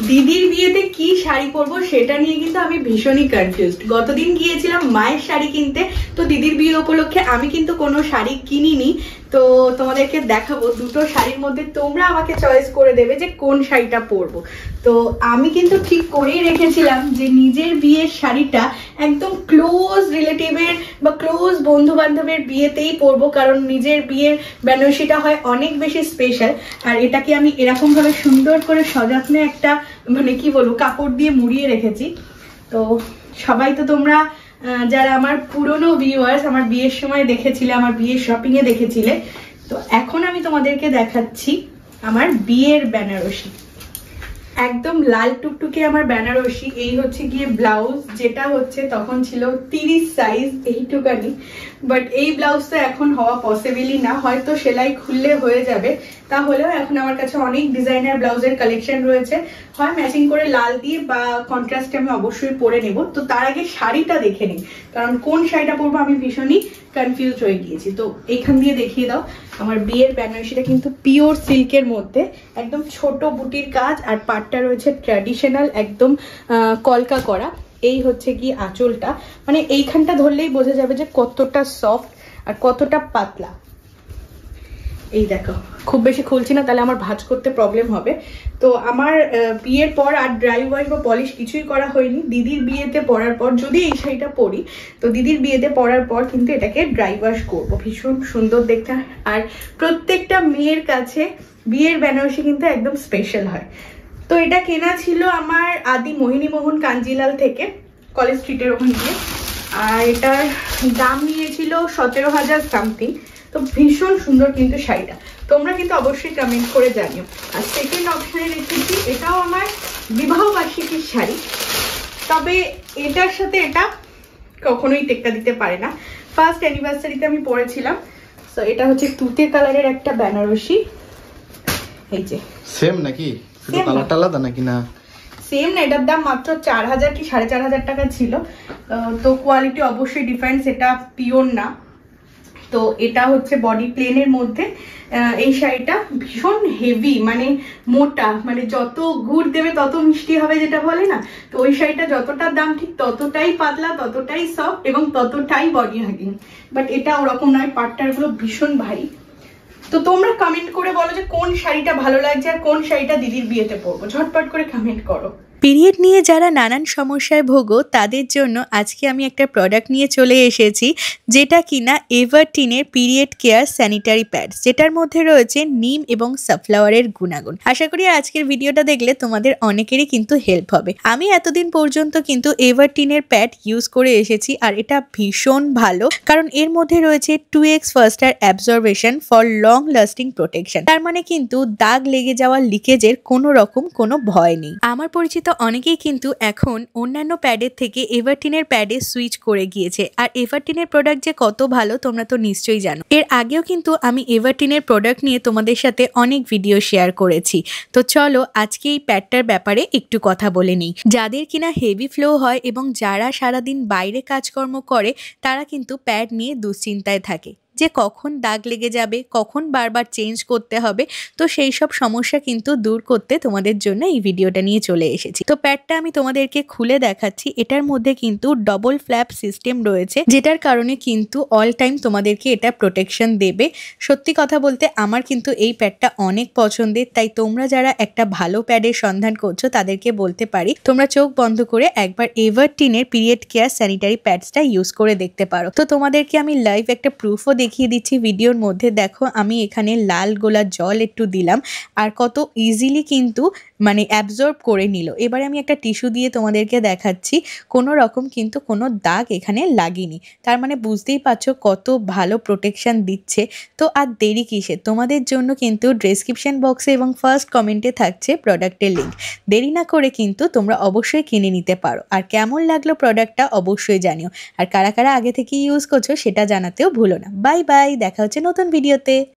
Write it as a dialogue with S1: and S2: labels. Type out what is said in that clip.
S1: দিদির বিয়েতে কি শাড়ি পরবো সেটা নিয়ে কিন্তু আমি ভীষণই কনফিউজড। গতদিন গিয়েছিলাম মায়ের শাড়ি কিনতে, তো দিদির বিয়ে উপলক্ষে আমি কিন্তু কোনো শাড়ি কিনিনি। তো তোমাদেরকে দেখাবো দুটো শাড়ির মধ্যে তোমরা আমাকে চয়েস করে দেবে যে কোন শাড়িটা পরবো। তো আমি কিন্তু ঠিক করেই রেখেছিলাম যে নিজের বিয়ের শাড়িটা একদম ক্লোজ রিলেটিভের বা ক্লোজ বন্ধু বান্ধবের বিয়েতেই পরবো, কারণ নিজের বিয়ের বেনারসিটা হয় অনেক বেশি স্পেশাল। আর এটাকে আমি এরকম ভাবে সুন্দর করে সযত্নে একটা মানে কি বলবো কাপড় দিয়ে মুড়িয়ে রেখেছি। তো সবাই তো তোমরা যারা আমার পুরনো ভিউয়ার্স আমার বিয়ের সময় দেখেছিলে, আমার বিয়ের শপিং এ দেখেছিলে, তো এখন আমি তোমাদেরকে দেখাচ্ছি আমার বিয়ের বেনারসি। একদম লাল টুকটুকে আমার বেনারসি। এই হচ্ছে গিয়ে ব্লাউজ, যেটা হচ্ছে তখন ছিল 30 সাইজ, এইটুকানি। বাট এই ব্লাউজটা এখন হওয়া পসিবলই না, হয়তো সেলাই খুললে হয়ে যাবে। তাহলেও এখন আমার কাছে অনেক ডিজাইনার ব্লাউজের কালেকশন রয়েছে, হয় ম্যাচিং করে লাল দিয়ে বা কন্ট্রাস্টে আমি অবশ্যই পরে নেব। তো তার আগে শাড়িটা দেখে নিই, কারণ কোন শাড়িটা পরবো আমি ভীষণই কনফিউজ হয়ে গিয়েছি। তো এইখান দিয়ে দেখিয়ে দাও। আমার বিয়ের বেনারসিটা কিন্তু পিওর সিল্কের মধ্যে, একদম ছোট বুটির কাজ, আর পাটটা রয়েছে ট্র্যাডিশনাল একদম কলকা করা। এই হচ্ছে কি আঁচলটা, মানে এইখানটা ধরলেই বোঝা যাবে যে কতটা সফট আর কতটা পাতলা। এই দেখো, খুব বেশি খুলছি না, তাহলে আমার ভাঁজ করতে প্রবলেম হবে। তো আমার বিয়ের পর আর ড্রাই ওয়াশ বা পলিশ কিছুই করা হয়নি। দিদির বিয়েতে পরার পর যদি এই শাড়িটা পরি, তো দিদির বিয়েতে পরার পর কিন্তু এটাকে ড্রাই ওয়াশ করবো। ভীষণ সুন্দর দেখতে। আর প্রত্যেকটা মেয়ের কাছে বিয়ের বেনারসি কিন্তু একদম স্পেশাল হয়। তো এটা কেনা ছিল আমার আদি মোহিনী মোহন কাঞ্জিলাল থেকে, কলেজ স্ট্রিটের ওখান দিয়ে। আর এটার দাম নিয়েছিল 17,000 সামথিং। তো ভীষণ সুন্দর কিন্তু শাড়িটা, তোমরা কিন্তু অবশ্যই কমেন্ট করে জানিও। আর সেকেন্ড অপশনে রেখেছি, এটাও আমার বিবাহ বার্ষিকীর শাড়ি, তবে এটার সাথে এটা কখনোই টেক্কা দিতে পারে না। ফার্স্ট অ্যানিভার্সারিতে আমি পরেছিলাম। তো এটা হচ্ছে তুতে কালারের একটা বেনারসি। এই যে
S2: সেম নাকি, শুধু কালারটা আলাদা নাকি? না
S1: সেম না, এটার দাম মাত্র 4,000 কি 4,500 টাকা ছিল। তো কোয়ালিটি অবশ্যই ডিফারেন্স, এটা পিওর না। তো এটা হচ্ছে বডি প্লেনের মধ্যে। এই শাড়িটা ভীষণ হেভি, মানে মোটা, মানে যত গুড় দেবে তত মিষ্টি হবে যেটা বলে না, তো ওই শাড়িটা যতটা দাম ঠিক ততটাই পাতলা, ততটাই সফট এবং ততটাই বডি হাগিং। বাট এটা ওরকম নয়, পাটটার গুলো ভীষণ ভারী। তো তোমরা কমেন্ট করে বলো যে কোন শাড়িটা ভালো লাগছে আর কোন শাড়িটা দিদির বিয়েতে পরবো, ঝটপট করে কমেন্ট করো।
S3: পিরিয়ড নিয়ে যারা নানান সমস্যায় ভোগো তাদের জন্য আজকে আমি একটা প্রোডাক্ট নিয়ে চলে এসেছি, যেটা কিনা এভারটিনের পিরিয়ড কেয়ার স্যানিটারি প্যাডস, যেটার মধ্যে রয়েছে নিম এবং সানফ্লাওয়ারের গুণাগুণ। আশা করি আজকের ভিডিওটা দেখলে তোমাদের অনেকেরই কিন্তু হেল্প হবে। আমি এতদিন পর্যন্ত কিন্তু এভারটিনের প্যাড ইউজ করে এসেছি, আর এটা ভীষণ ভালো, কারণ এর মধ্যে রয়েছে 2x ফাস্টার absorption for long lasting protection. তার মানে কিন্তু দাগ লেগে যাওয়া লিকেজের কোনো ভয় নেই। আমার পরিচিত অনেকেই কিন্তু এখন অন্যান্য প্যাডের থেকে এভারটিনের প্যাডে সুইচ করে গিয়েছে। আর এভারটিনের প্রোডাক্ট যে কত ভালো তোমরা তো নিশ্চয়ই জানো। এর আগেও কিন্তু আমি এভারটিনের প্রোডাক্ট নিয়ে তোমাদের সাথে অনেক ভিডিও শেয়ার করেছি। তো চলো আজকে এই প্যাডটার ব্যাপারে একটু কথা বলে নিই। যাদের কিনা হেভি ফ্লো হয় এবং যারা সারাদিন বাইরে কাজকর্ম করে, তারা কিন্তু প্যাড নিয়ে দুশ্চিন্তায় থাকে যে কখন দাগ লেগে যাবে, কখন বারবার চেঞ্জ করতে হবে। তো সেই সব সমস্যা কিন্তু দূর করতে তোমাদের জন্য এই ভিডিওটা নিয়ে চলে এসেছি। তো প্যাডটা আমি তোমাদেরকে খুলে দেখাচ্ছি। এটার মধ্যে কিন্তু ডবল ফ্ল্যাপ সিস্টেম রয়েছে, যেটার কারণে কিন্তু অল টাইম তোমাদেরকে এটা প্রোটেকশন দেবে। সত্যি কথা বলতে আমার কিন্তু এই প্যাডটা অনেক পছন্দের, তাই তোমরা যারা একটা ভালো প্যাডের সন্ধান করছো তাদেরকে বলতে পারি তোমরা চোখ বন্ধ করে একবার এভারটিনের পিরিয়ড কেয়ার স্যানিটারি প্যাডসটা ইউজ করে দেখতে পারো। তো তোমাদেরকে আমি লাইভ একটা প্রুফও দেখিয়ে দিচ্ছি ভিডিওর মধ্যে। দেখো আমি এখানে লাল গোলা জল একটু দিলাম, আর কত ইজিলি কিন্তু মানে অ্যাবজর্ব করে নিল। এবারে আমি একটা টিস্যু দিয়ে তোমাদেরকে দেখাচ্ছি, কোনো রকম কিন্তু কোনো দাগ এখানে লাগেনি। তার মানে বুঝতেই পারছো কত ভালো প্রোটেকশন দিচ্ছে। তো আর দেরি কিসে, তোমাদের জন্য কিন্তু ডেসক্রিপশন বক্সে এবং ফার্স্ট কমেন্টে থাকছে প্রোডাক্টের লিঙ্ক। দেরি না করে কিন্তু তোমরা অবশ্যই কিনে নিতে পারো। আর কেমন লাগলো প্রোডাক্টটা অবশ্যই জানিও, আর কারা কারা আগে থেকে ইউজ করছো সেটা জানাতেও ভুলো না। বাই বাই, দেখা হচ্ছে নতুন ভিডিওতে।